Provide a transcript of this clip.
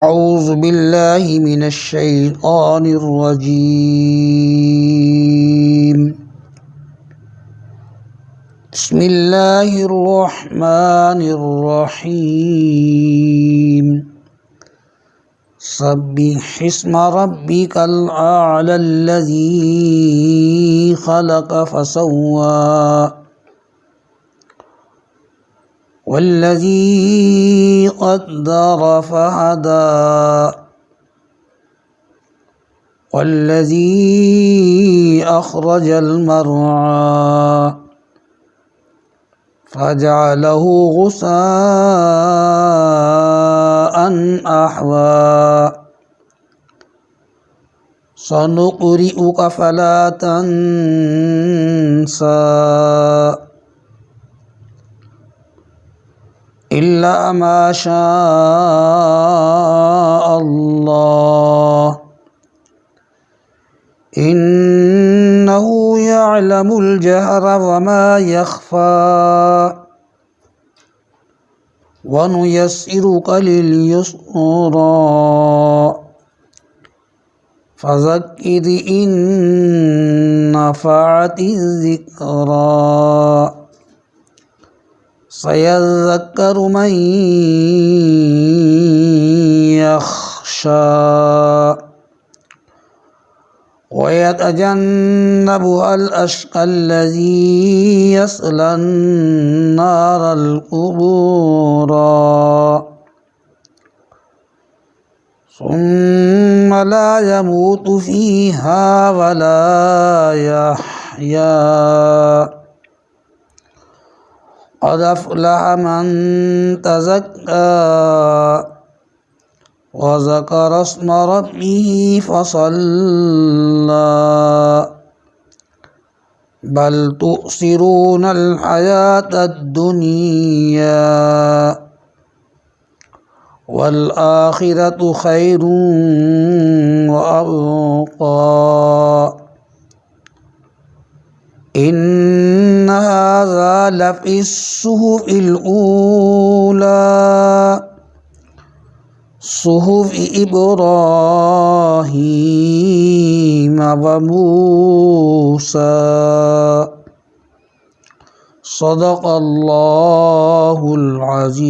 أعوذ بالله من الشيطان الرجيم. بسم الله الرحمن الرحيم. سبح اسم ربك الأعلى الذي خلق فسوى والذي قدر فهدى والذي أخرج المرعى فجعله غثاء أحوى سنقرئك فلا تنسى إلا ما شاء الله إنه يعلم الجهر وما يخفى ونيسرك لليسرى فذكر إن نفعت الذكرى سيذكر من يخشى ويتجنبها الأشقى الذي يصلى النار الكبرى ثم لا يموت فيها ولا يحيا قد أفلح من تزكى وذكر اسم ربه فصلى بل تؤثرون الحياة الدنيا والآخرة خير وأبقى إن هذا لفي الصحف الأولى صحف إبراهيم وموسى صدق الله العظيم.